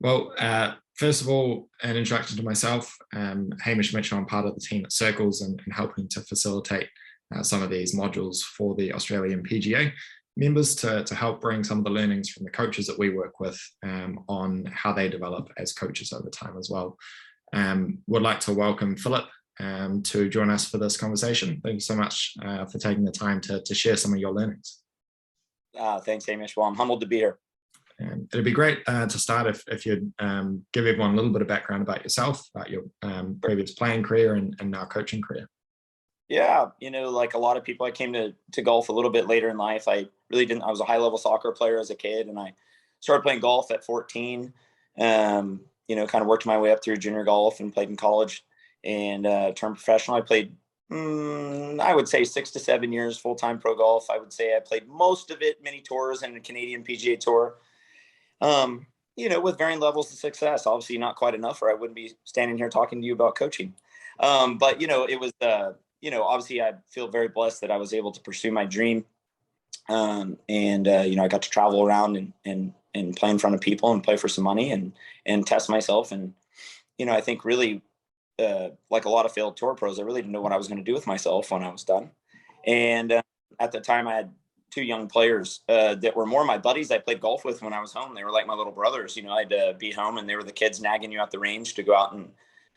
Well, first of all, an introduction to myself. Hamish Mitchell, I'm part of the team at Circles and helping to facilitate some of these modules for the Australian PGA members to help bring some of the learnings from the coaches that we work with on how they develop as coaches over time as well. Would like to welcome Philip to join us for this conversation. Thank you so much for taking the time to share some of your learnings. Thanks, Hamish. Well, I'm humbled to be here. It'd be great to start if you'd give everyone a little bit of background about yourself, about your previous playing career and now coaching career. Yeah, like a lot of people, I came to golf a little bit later in life. I really didn't. I was a high-level soccer player as a kid, and I started playing golf at 14. Kind of worked my way up through junior golf and played in college and turned professional. I played, I would say 6 to 7 years full-time pro golf. I would say I played most of it, many tours and the Canadian PGA Tour. With varying levels of success. Obviously not quite enough, or I wouldn't be standing here talking to you about coaching. But it was, obviously I feel very blessed that I was able to pursue my dream. I got to travel around and play in front of people and play for some money and test myself. And, I think really, like a lot of failed tour pros, I really didn't know what I was going to do with myself when I was done. And at the time I had 2 young players that were more my buddies I played golf with when I was home. They were like my little brothers. I'd be home and they were the kids nagging you at the range to go out and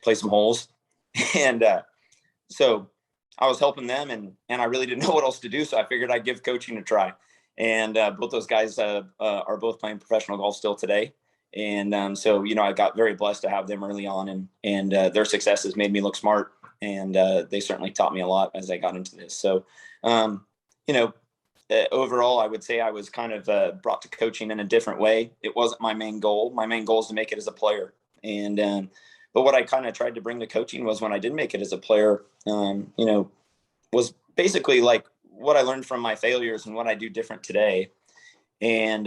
play some holes. And so I was helping them and I really didn't know what else to do. So I figured I'd give coaching a try. And both those guys are both playing professional golf still today. And I got very blessed to have them early on and their successes made me look smart. And they certainly taught me a lot as I got into this. So, overall, I would say I was kind of brought to coaching in a different way. It wasn't my main goal. My main goal is to make it as a player. And but what I kind of tried to bring to coaching was when I did make it as a player, was basically like what I learned from my failures and what I do different today. And,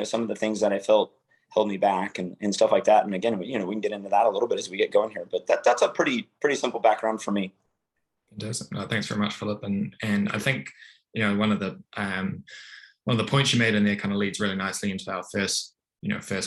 some of the things that I felt held me back and stuff like that. And again, we can get into that a little bit as we get going here. But that's a pretty simple background for me. Fantastic. No, thanks very much, Philip. And I think one of the points you made in there kind of leads really nicely into our first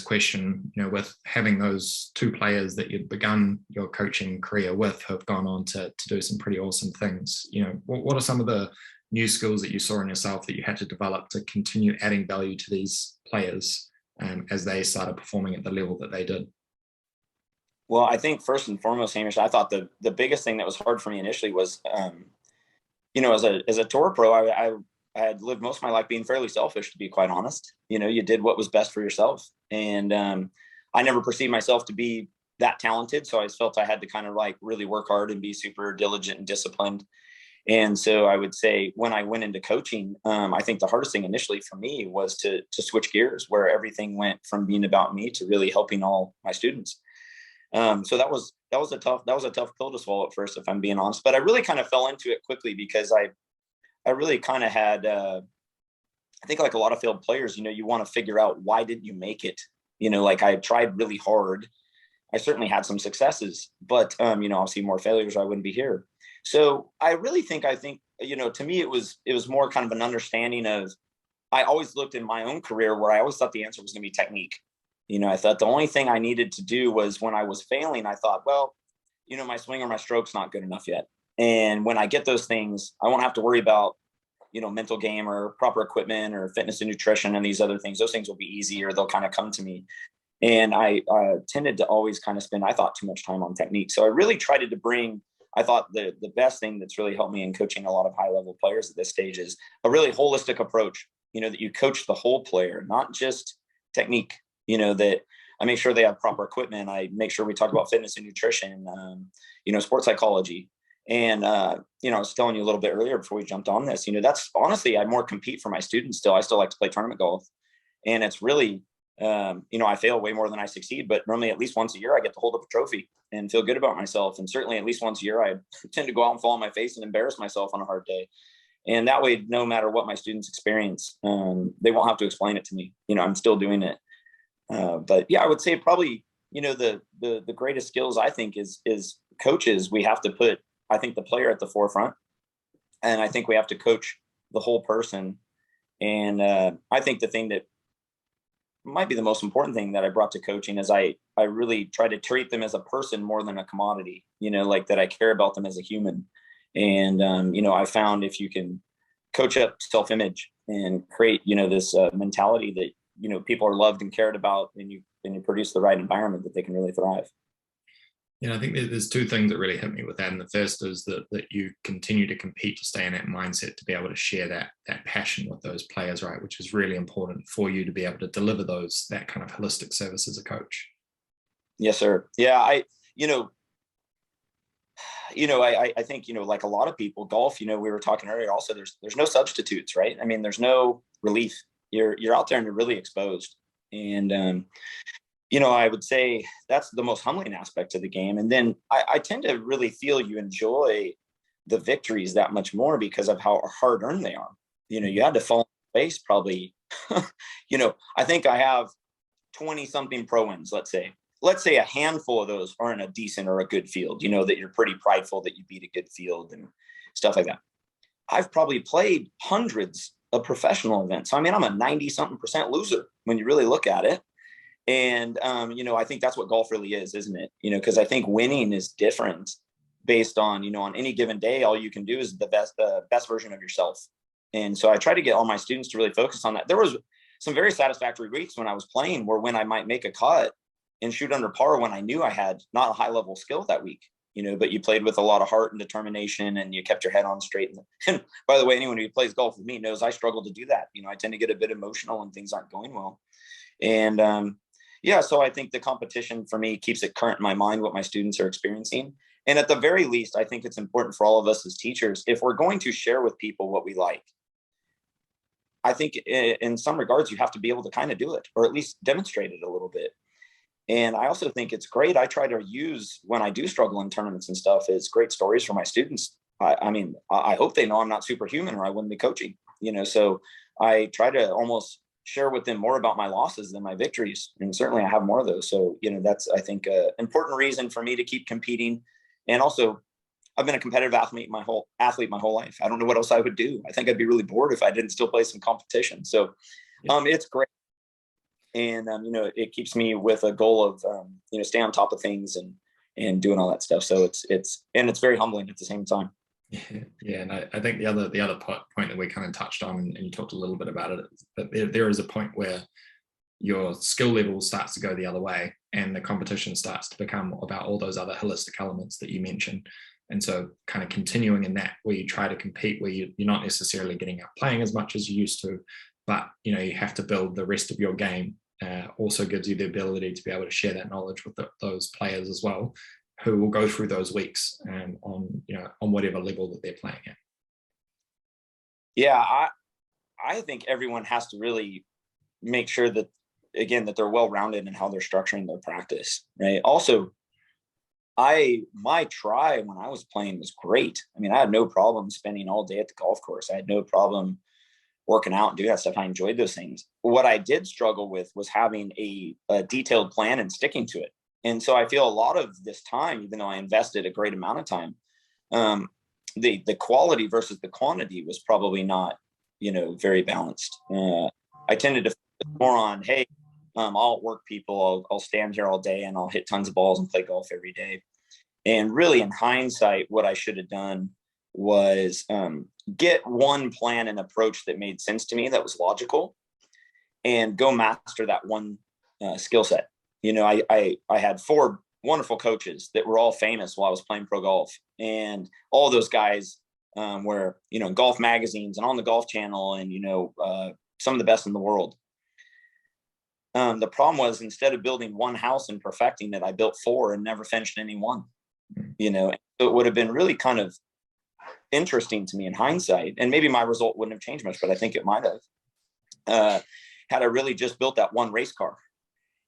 question, with having those 2 players that you'd begun your coaching career with have gone on to do some pretty awesome things. What are some of the new skills that you saw in yourself that you had to develop to continue adding value to these players as they started performing at the level that they did? Well, I think first and foremost, Hamish, I thought the biggest thing that was hard for me initially was, as a tour pro, I had lived most of my life being fairly selfish, to be quite honest. You did what was best for yourself. And I never perceived myself to be that talented. So I felt I had to kind of like really work hard and be super diligent and disciplined. And so I would say when I went into coaching, I think the hardest thing initially for me was to switch gears where everything went from being about me to really helping all my students. So that was a tough pill to swallow at first, if I'm being honest, but I really kind of fell into it quickly because I really kind of had, I think like a lot of failed players, you want to figure out why didn't you make it? Like I tried really hard. I certainly had some successes, but, obviously more failures, or I wouldn't be here. So I really think, to me, it was more kind of an understanding of, I always looked in my own career where I always thought the answer was going to be technique. I thought the only thing I needed to do was when I was failing, I thought, well, my swing or my stroke's not good enough yet. And when I get those things, I won't have to worry about, mental game or proper equipment or fitness and nutrition and these other things. Those things will be easy, or they'll kind of come to me. And I tended to always kind of spend, I thought, too much time on technique. So I really tried to bring, I thought the best thing that's really helped me in coaching a lot of high level players at this stage is a really holistic approach, that you coach the whole player, not just technique, that I make sure they have proper equipment. I make sure we talk about fitness and nutrition, sports psychology. And, I was telling you a little bit earlier before we jumped on this, that's honestly, I more compete for my students still. I still like to play tournament golf. And it's really, I fail way more than I succeed, but normally at least once a year I get to hold up a trophy and feel good about myself. And certainly at least once a year, I tend to go out and fall on my face and embarrass myself on a hard day. And that way, no matter what my students experience, they won't have to explain it to me. I'm still doing it. But yeah, I would say probably, the greatest skills I think is coaches. We have to put, I think, the player at the forefront, and I think we have to coach the whole person. And I think the thing that might be the most important thing that I brought to coaching is I really try to treat them as a person more than a commodity, like that I care about them as a human. And, I found if you can coach up self-image and create, this mentality that, people are loved and cared about, and you produce the right environment, that they can really thrive. I think there's two things that really hit me with that. And the first is that you continue to compete to stay in that mindset, to be able to share that passion with those players, right? Which is really important for you to be able to deliver that kind of holistic service as a coach. Yes, sir. Yeah. I think, like a lot of people, golf, we were talking earlier also, there's no substitutes, right? I mean, there's no relief. You're out there and you're really exposed. And, I would say that's the most humbling aspect of the game. And then I tend to really feel you enjoy the victories that much more because of how hard earned they are. You had to fall in place probably, I think I have 20 something pro wins, let's say a handful of those are in a decent or a good field, that you're pretty prideful that you beat a good field and stuff like that. I've probably played hundreds of professional events. So, I mean, I'm a 90 something % loser when you really look at it. And, I think that's what golf really is, isn't it? Because I think winning is different based on, on any given day, all you can do is the best version of yourself. And so I try to get all my students to really focus on that. There was some very satisfactory weeks when I was playing where when I might make a cut and shoot under par when I knew I had not a high level skill that week, but you played with a lot of heart and determination and you kept your head on straight. And by the way, anyone who plays golf with me knows I struggle to do that. I tend to get a bit emotional when things aren't going well. And, so I think the competition for me keeps it current in my mind, what my students are experiencing. And at the very least, I think it's important for all of us as teachers, if we're going to share with people what we like, I think in some regards, you have to be able to kind of do it, or at least demonstrate it a little bit. And I also think it's great. I try to use, when I do struggle in tournaments and stuff, is great stories for my students. I hope they know I'm not superhuman or I wouldn't be coaching, so I try to almost share with them more about my losses than my victories. And certainly I have more of those. So, that's, I think, an important reason for me to keep competing. And also, I've been a competitive athlete my whole life. I don't know what else I would do. I think I'd be really bored if I didn't still play some competition. So it's great. And, it keeps me with a goal of, stay on top of things and doing all that stuff. So it's very humbling at the same time. Yeah, and I think the other point that we kind of touched on, and you talked a little bit about it, is that there is a point where your skill level starts to go the other way, and the competition starts to become about all those other holistic elements that you mentioned. And so, kind of continuing in that, where you try to compete, where you're not necessarily getting out playing as much as you used to, but you have to build the rest of your game. Also gives you the ability to be able to share that knowledge with those players as well, who will go through those weeks on whatever level that they're playing at. Yeah, I think everyone has to really make sure that, again, that they're well-rounded in how they're structuring their practice, right? Also, my try when I was playing was great. I mean, I had no problem spending all day at the golf course. I had no problem working out and doing that stuff. I enjoyed those things. What I did struggle with was having a detailed plan and sticking to it. And so I feel a lot of this time, even though I invested a great amount of time, the quality versus the quantity was probably not, very balanced. I tended to focus more on, hey, I'll work people. I'll stand here all day and I'll hit tons of balls and play golf every day. And really, in hindsight, what I should have done was get one plan and approach that made sense to me, that was logical, and go master that one skill set. I had 4 wonderful coaches that were all famous while I was playing pro golf. And all those guys were, in golf magazines and on the Golf Channel and, some of the best in the world. The problem was, instead of building one house and perfecting it, I built 4 and never finished any one, So it would have been really kind of interesting to me in hindsight. And maybe my result wouldn't have changed much, but I think it might have. Had I really just built that one race car,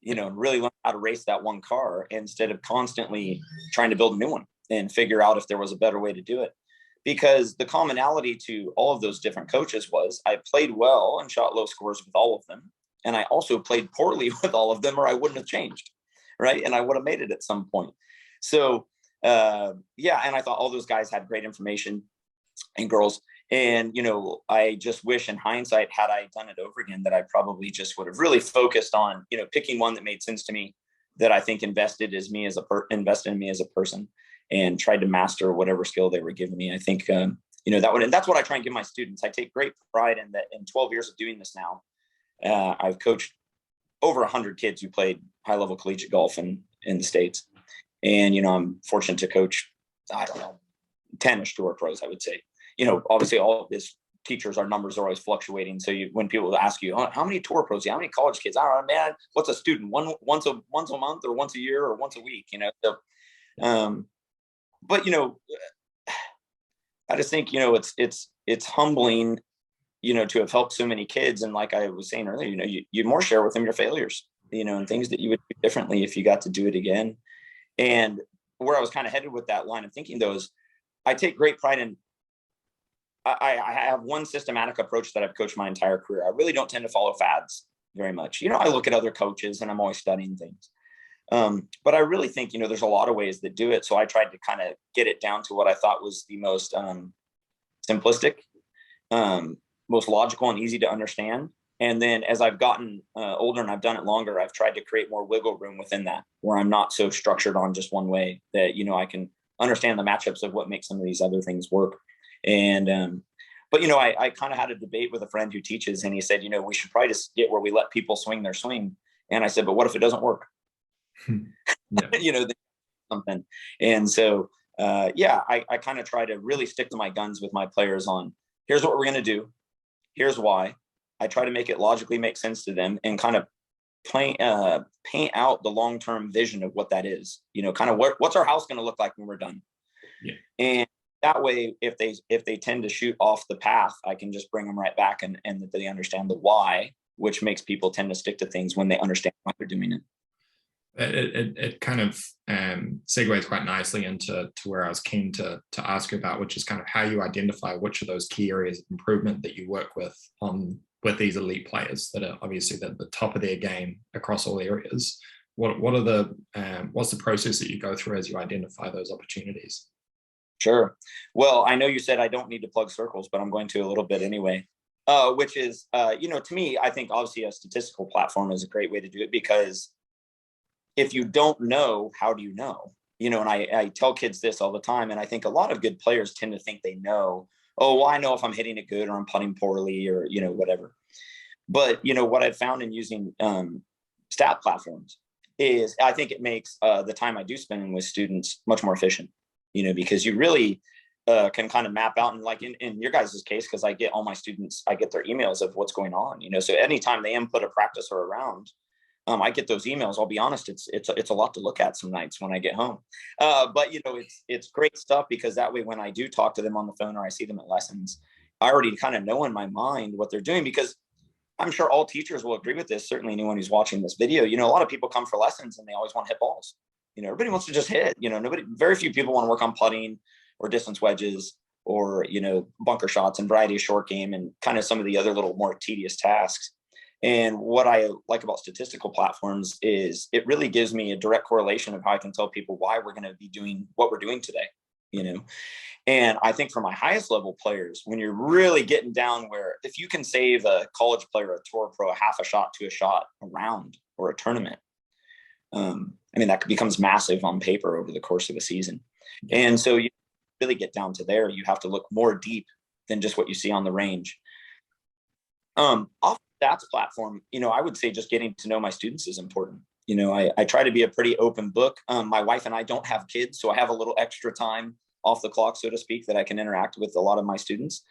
and really learn how to race that one car instead of constantly trying to build a new one and figure out if there was a better way to do it. Because the commonality to all of those different coaches was I played well and shot low scores with all of them. And I also played poorly with all of them, or I wouldn't have changed. Right. And I would have made it at some point. So, and I thought all those guys had great information, and girls. And, I just wish in hindsight, had I done it over again, that I probably just would have really focused on, picking one that made sense to me, that I think invested in me as a person, and tried to master whatever skill they were giving me. I think, and that's what I try and give my students. I take great pride in that. In 12 years of doing this now, I've coached over 100 kids who played high-level collegiate golf in the States. And, I'm fortunate to coach, I don't know, 10-ish tour pros, I would say. Obviously all of this teachers, our numbers are always fluctuating. So when people ask you, how many tour pros, how many college kids, I don't know, man, what's a student? Once a month, or once a year, or once a week, So, but, I just think, it's humbling, to have helped so many kids. And like I was saying earlier, you more share with them your failures, and things that you would do differently if you got to do it again. And where I was kind of headed with that line of thinking, though, is I take great pride in, I have one systematic approach that I've coached my entire career. I really don't tend to follow fads very much. I look at other coaches and I'm always studying things. But I really think, there's a lot of ways that do it. So I tried to kind of get it down to what I thought was the most simplistic, most logical and easy to understand. And then as I've gotten older and I've done it longer, I've tried to create more wiggle room within that, where I'm not so structured on just one way, that, I can understand the matchups of what makes some of these other things work. And, but, I kind of had a debate with a friend who teaches, and he said, we should probably just get where we let people swing their swing. And I said, but what if it doesn't work? Something. And so, I kind of try to really stick to my guns with my players on, here's what we're going to do. Here's why. I try to make it logically make sense to them, and kind of paint out the long-term vision of what that is, kind of what's our house going to look like when we're done. Yeah. And that way, if they tend to shoot off the path, I can just bring them right back, and that they understand the why, which makes people tend to stick to things when they understand why they're doing it. It kind of segues quite nicely into where I was keen to ask you about, which is kind of how you identify which of those key areas of improvement that you work with these elite players that are obviously at the top of their game across all areas. What's the process that you go through as you identify those opportunities? Sure. Well, I know you said I don't need to plug circles, but I'm going to a little bit anyway, which is, to me, I think obviously a statistical platform is a great way to do it, because if you don't know, how do you know? And I tell kids this all the time, and I think a lot of good players tend to think they know, oh, well, I know if I'm hitting it good or I'm putting poorly, or, whatever. But, what I've found in using stat platforms is, I think it makes the time I do spend with students much more efficient, because you really can kind of map out, and like in your guys' case, because I get all my students, I get their emails of what's going on, so anytime they input a practice or a round, I get those emails. I'll be honest, it's a lot to look at some nights when I get home. But it's great stuff, because that way, when I do talk to them on the phone or I see them at lessons, I already kind of know in my mind what they're doing, because I'm sure all teachers will agree with this. Certainly anyone who's watching this video, a lot of people come for lessons and they always want to hit balls. Everybody wants to just hit, very few people want to work on putting or distance wedges or, bunker shots and variety of short game and kind of some of the other little more tedious tasks. And what I like about statistical platforms is it really gives me a direct correlation of how I can tell people why we're going to be doing what we're doing today, And I think for my highest level players, when you're really getting down where if you can save a college player, a tour pro, a half a shot to a shot, a round or a tournament, that becomes massive on paper over the course of a season. And so you really get down to there, you have to look more deep than just what you see on the range. Off stats platform, I would say just getting to know my students is important. I try to be a pretty open book. My wife and I don't have kids, so I have a little extra time off the clock, so to speak, that I can interact with a lot of my students.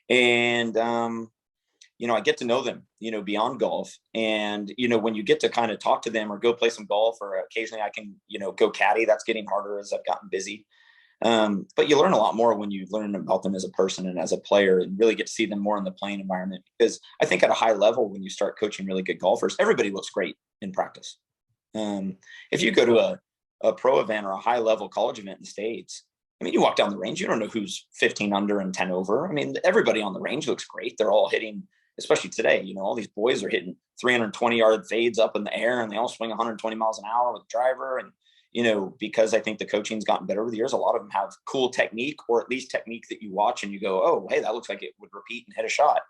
And, I get to know them, beyond golf. And, when you get to kind of talk to them or go play some golf, or occasionally I can, go caddy. That's getting harder as I've gotten busy. But you learn a lot more when you learn about them as a person and as a player, and really get to see them more in the playing environment. Because I think at a high level, when you start coaching really good golfers, everybody looks great in practice. If you go to a pro event or a high level college event in the States, you walk down the range, you don't know who's 15 under and 10 over. Everybody on the range looks great. They're all hitting, especially today, all these boys are hitting 320-yard fades up in the air, and they all swing 120 miles an hour with the driver. And, because I think the coaching's gotten better over the years. A lot of them have cool technique, or at least technique that you watch and you go, oh, hey, that looks like it would repeat and hit a shot.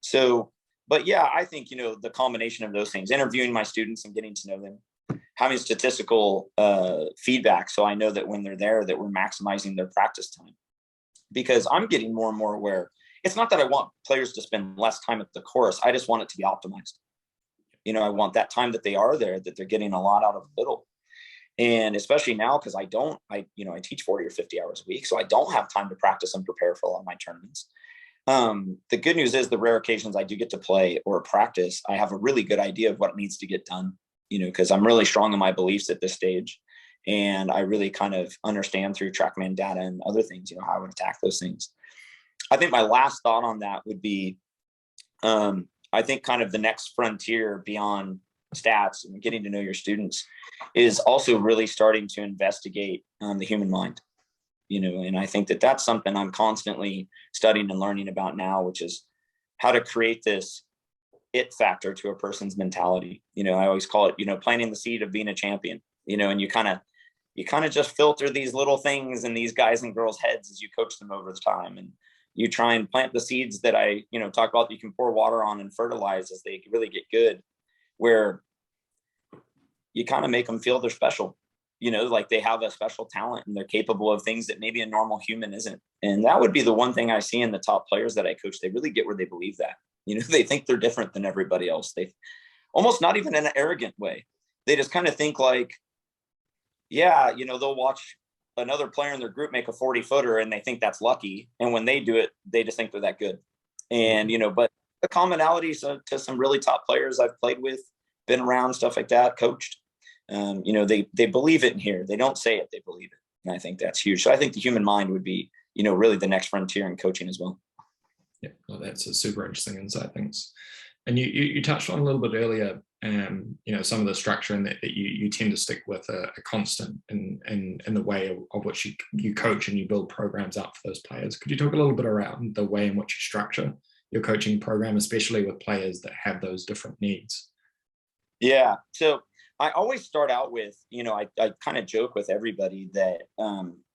So, but yeah, I think, the combination of those things, interviewing my students and getting to know them, having statistical feedback. So I know that when they're there, that we're maximizing their practice time, because I'm getting more and more aware. It's not that I want players to spend less time at the course. I just want it to be optimized. I want that time that they are there, that they're getting a lot out of little. And especially now, because I teach 40 or 50 hours a week, so I don't have time to practice and prepare for a lot of my tournaments. The good news is the rare occasions I do get to play or practice, I have a really good idea of what needs to get done, because I'm really strong in my beliefs at this stage. And I really kind of understand through TrackMan data and other things, how I would attack those things. I think my last thought on that would be, I think kind of the next frontier beyond stats and getting to know your students is also really starting to investigate the human mind, and I think that that's something I'm constantly studying and learning about now, which is how to create this it factor to a person's mentality. I always call it, planting the seed of being a champion, and you kind of just filter these little things in these guys and girls' heads as you coach them over the time. And you try and plant the seeds that I, talk about that you can pour water on and fertilize as they really get good, where you kind of make them feel they're special, like they have a special talent and they're capable of things that maybe a normal human isn't. And that would be the one thing I see in the top players that I coach. They really get where they believe that, they think they're different than everybody else. They almost, not even in an arrogant way. They just kind of think like, yeah, they'll watch another player in their group make a 40-footer and they think that's lucky. And when they do it, they just think they're that good. And, but the commonalities to some really top players I've played with, been around, stuff like that, coached, they believe it in here. They don't say it, they believe it. And I think that's huge. So I think the human mind would be, really the next frontier in coaching as well. Yeah, well, that's a super interesting insight. Thanks. And you touched on a little bit earlier, some of the structure, and that you tend to stick with a constant in the way of which you coach and you build programs out for those players. Could you talk a little bit around the way in which you structure your coaching program, especially with players that have those different needs? Yeah. So I always start out with, I kind of joke with everybody that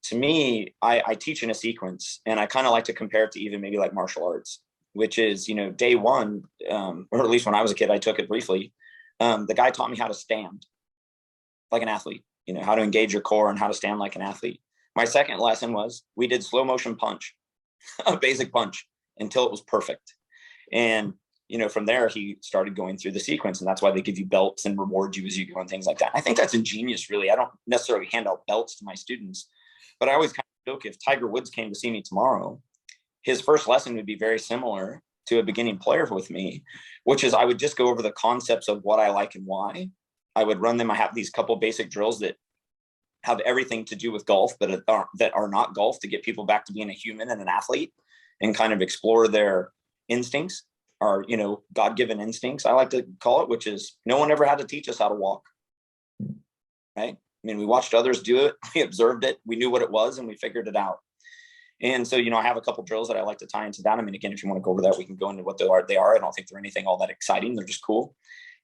to me, I teach in a sequence, and I kind of like to compare it to even maybe like martial arts, which is, day one, or at least when I was a kid, I took it briefly. The guy taught me how to stand like an athlete, how to engage your core and how to stand like an athlete. My second lesson was we did slow motion punch, a basic punch, until it was perfect. And, from there, he started going through the sequence, and that's why they give you belts and reward you as you go and things like that. I think that's ingenious, really. I don't necessarily hand out belts to my students, but I always kind of joke, if Tiger Woods came to see me tomorrow, his first lesson would be very similar to a beginning player with me, which is I would just go over the concepts of what I like and why. I would run them. I have these couple basic drills that have everything to do with golf, but that are not golf, to get people back to being a human and an athlete and kind of explore their instincts, or, God-given instincts, I like to call it, which is no one ever had to teach us how to walk, right? I mean, we watched others do it. We observed it. We knew what it was, and we figured it out. And so, I have a couple drills that I like to tie into that. I mean, again, if you want to go over that, we can go into what they are. I don't think they're anything all that exciting. They're just cool.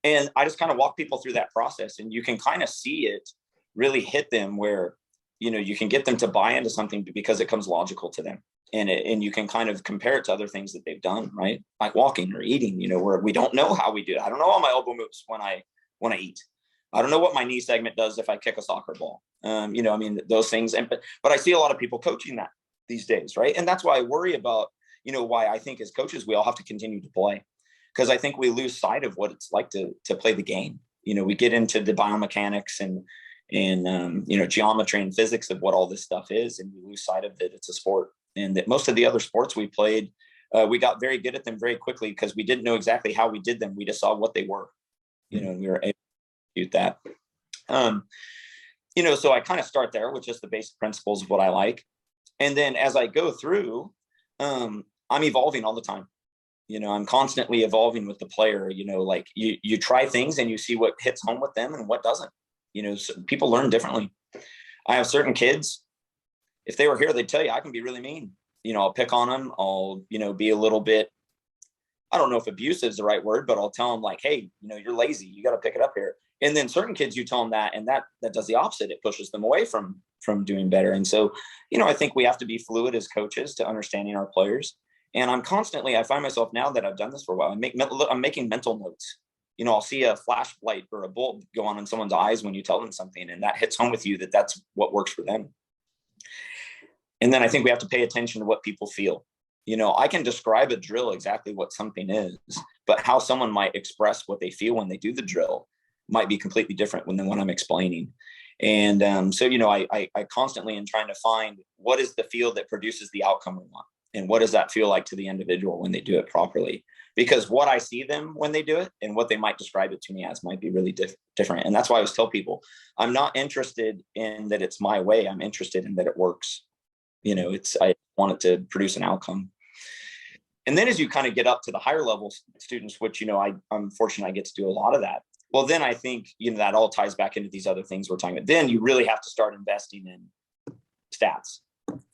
And I just kind of walk people through that process, and you can kind of see it really hit them where, you can get them to buy into something because it comes logical to them. And you can kind of compare it to other things that they've done, right? Like walking or eating, where we don't know how we do it. I don't know how my elbow moves when I eat. I don't know what my knee segment does if I kick a soccer ball. Those things. But I see a lot of people coaching that these days, right? And that's why I worry about, why I think as coaches, we all have to continue to play, because I think we lose sight of what it's like to play the game. We get into the biomechanics and geometry and physics of what all this stuff is, and we lose sight of that it's a sport. And that most of the other sports we played, we got very good at them very quickly because we didn't know exactly how we did them. We just saw what they were, and we were able to do that. So I kind of start there with just the basic principles of what I like. And then as I go through, I'm evolving all the time. I'm constantly evolving with the player. Like you try things and you see what hits home with them and what doesn't. So people learn differently. I have certain kids, if they were here, they'd tell you I can be really mean. I'll pick on them. I'll, be a little bit, I don't know if abusive is the right word, but I'll tell them like, hey, you're lazy. You got to pick it up here. And then certain kids, you tell them that, and that does the opposite. It pushes them away from doing better. And so, I think we have to be fluid as coaches to understanding our players. And I find myself, now that I've done this for a while, I'm making mental notes. I'll see a flashlight or a bulb go on in someone's eyes when you tell them something, and that hits home with you that that's what works for them. And then I think we have to pay attention to what people feel. I can describe a drill exactly what something is, but how someone might express what they feel when they do the drill might be completely different than what I'm explaining. And so, I constantly am trying to find what is the feel that produces the outcome we want. And what does that feel like to the individual when they do it properly? Because what I see them when they do it and what they might describe it to me as might be really different. And that's why I always tell people, I'm not interested in that it's my way. I'm interested in that it works. I want it to produce an outcome. And then as you kind of get up to the higher level students, which, I'm fortunate I get to do a lot of that. Well, then I think, that all ties back into these other things we're talking about. Then you really have to start investing in stats,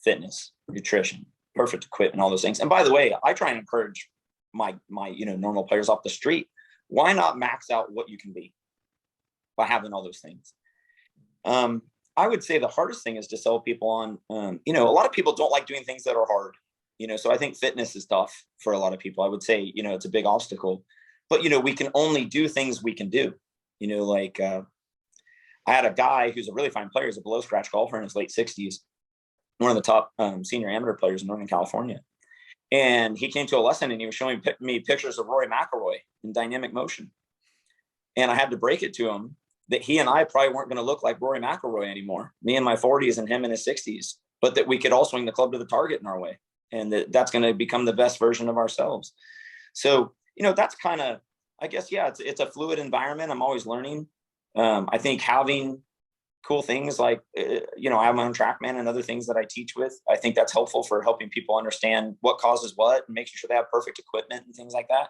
fitness, nutrition, perfect equipment, all those things. And by the way, I try and encourage my normal players off the street. Why not max out what you can be by having all those things? I would say the hardest thing is to sell people on, a lot of people don't like doing things that are hard, so I think fitness is tough for a lot of people. I would say, it's a big obstacle, but, we can only do things we can do, I had a guy who's a really fine player. He's a below scratch golfer in his late 60s, one of the top senior amateur players in Northern California. And he came to a lesson and he was showing me pictures of Rory McIlroy in dynamic motion. And I had to break it to him that he and I probably weren't going to look like Rory McIlroy anymore, me in my 40s and him in his 60s, but that we could all swing the club to the target in our way. And that's going to become the best version of ourselves. So, that's kind of, I guess, yeah, it's a fluid environment. I'm always learning. I think having cool things like, I have my own TrackMan and other things that I teach with. I think that's helpful for helping people understand what causes what and making sure they have perfect equipment and things like that.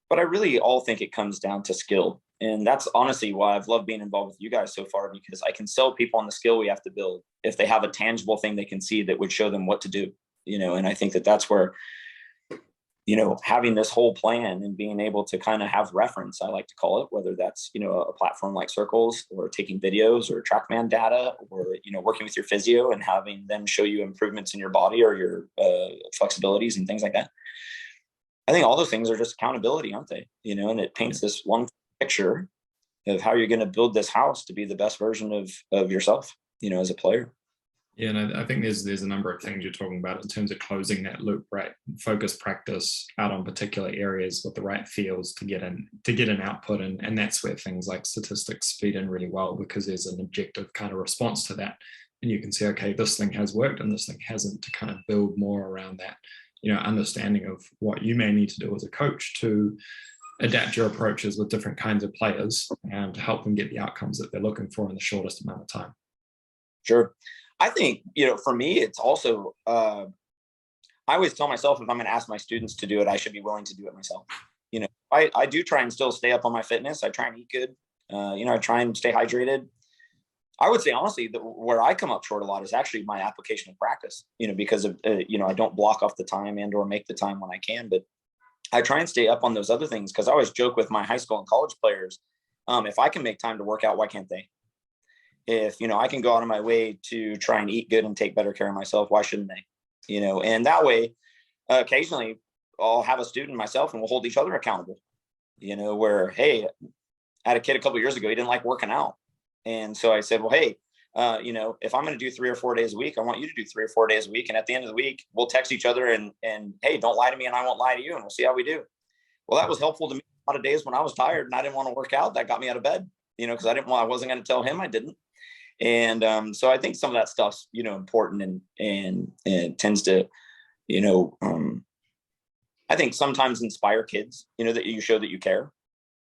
But I really all think it comes down to skill. And that's honestly why I've loved being involved with you guys so far, because I can sell people on the skill we have to build if they have a tangible thing they can see that would show them what to do, and I think that's where, having this whole plan and being able to kind of have reference, I like to call it, whether that's, a platform like Circles or taking videos or TrackMan data or, working with your physio and having them show you improvements in your body or your flexibilities and things like that. I think all those things are just accountability, aren't they? And it paints this one picture of how you're going to build this house to be the best version of yourself, as a player. Yeah, and I think there's a number of things you're talking about in terms of closing that loop, right? Focus practice out on particular areas with the right feels to get an output, and that's where things like statistics feed in really well, because there's an objective kind of response to that, and you can say, okay, this thing has worked and this thing hasn't, to kind of build more around that, understanding of what you may need to do as a coach to adapt your approaches with different kinds of players and to help them get the outcomes that they're looking for in the shortest amount of time. Sure. I think, for me, it's also, I always tell myself if I'm going to ask my students to do it, I should be willing to do it myself. I do try and still stay up on my fitness. I try and eat good. I try and stay hydrated. I would say, honestly, where I come up short a lot is actually my application of practice, because of, I don't block off the time and or make the time when I can, but I try and stay up on those other things, because I always joke with my high school and college players, if I can make time to work out, why can't they? If, I can go out of my way to try and eat good and take better care of myself, why shouldn't they? And that way, occasionally I'll have a student myself and we'll hold each other accountable, where, hey, I had a kid a couple of years ago, he didn't like working out. And so I said, well, hey, if I'm going to do 3 or 4 days a week, I want you to do 3 or 4 days a week. And at the end of the week, we'll text each other and hey, don't lie to me and I won't lie to you. And we'll see how we do. Well, that was helpful to me a lot of days when I was tired and I didn't want to work out. That got me out of bed, because I wasn't going to tell him I didn't. And so I think some of that stuff's, important and it tends to, I think sometimes inspire kids, that you show that you care.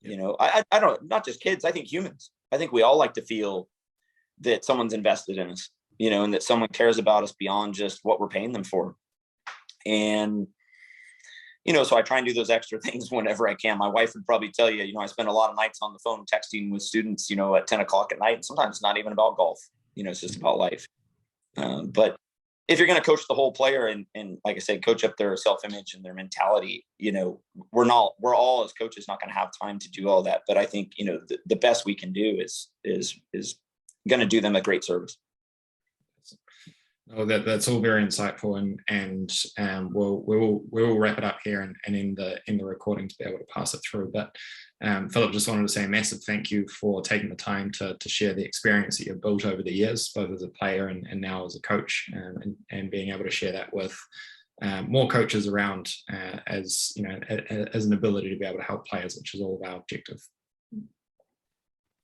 I don't, not just kids, I think humans. I think we all like to feel that someone's invested in us, and that someone cares about us beyond just what we're paying them for. And, so I try and do those extra things whenever I can. My wife would probably tell you, I spend a lot of nights on the phone texting with students, at 10 o'clock at night. And sometimes it's not even about golf, it's just about life. But if you're going to coach the whole player and like I said, coach up their self-image and their mentality, we're all as coaches not going to have time to do all that. But I think, the best we can do is going to do them a great service. Oh, that's all very insightful, and we'll wrap it up here and end the recording to be able to pass it through. But Philip, just wanted to say a massive thank you for taking the time to share the experience that you've built over the years, both as a player and now as a coach, and being able to share that with more coaches around as an ability to be able to help players, which is all of our objective.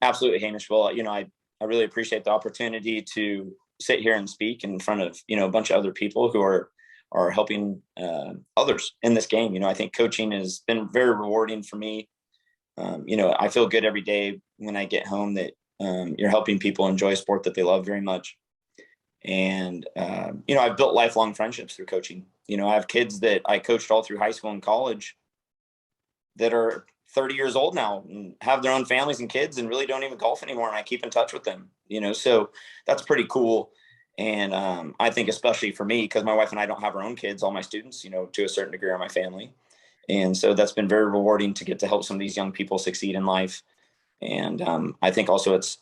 Absolutely, Hamish. Well, I really appreciate the opportunity to sit here and speak in front of a bunch of other people who are helping others in this game. I think coaching has been very rewarding for me. I feel good every day when I get home that you're helping people enjoy a sport that they love very much. And I've built lifelong friendships through coaching. I have kids that I coached all through high school and college that are 30 years old now and have their own families and kids and really don't even golf anymore. And I keep in touch with them, so that's pretty cool. And I think especially for me, because my wife and I don't have our own kids, all my students, to a certain degree are my family. And so that's been very rewarding to get to help some of these young people succeed in life. And I think also it's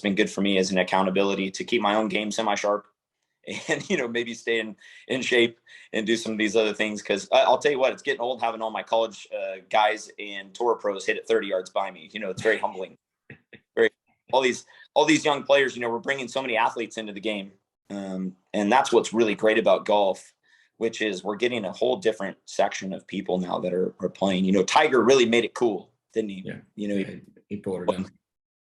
been good for me as an accountability to keep my own game semi-sharp and, maybe stay in shape and do some of these other things. Because I'll tell you what, it's getting old having all my college guys and tour pros hit it 30 yards by me. It's very humbling. All these young players, we're bringing so many athletes into the game. And that's what's really great about golf, which is we're getting a whole different section of people now that are playing. Tiger really made it cool, didn't he? Yeah. He brought it in.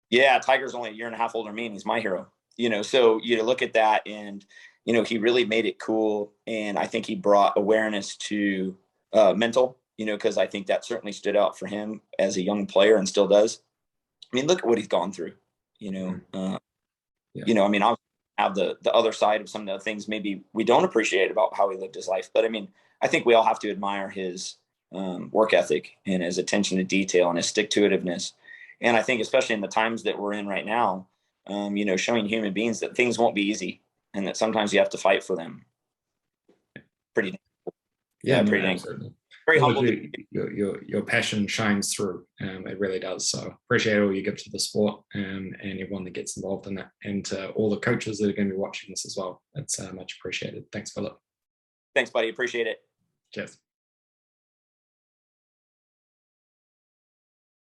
Yeah, Tiger's only a year and a half older than me, and he's my hero. So you look at that, and he really made it cool, and I think he brought awareness to mental. Because I think that certainly stood out for him as a young player, and still does. I mean, look at what he's gone through. I have the other side of some of the things maybe we don't appreciate about how he lived his life, but I think we all have to admire his work ethic and his attention to detail and his stick-to-itiveness. And I think especially in the times that we're in right now, showing human beings that things won't be easy and that sometimes you have to fight for them. Pretty absolutely. Very humble. Your passion shines through. It really does. So appreciate all you give to the sport and everyone that gets involved in that, and to all the coaches that are going to be watching this as well. It's much appreciated. Thanks, Philip. Thanks, buddy. Appreciate it. Cheers.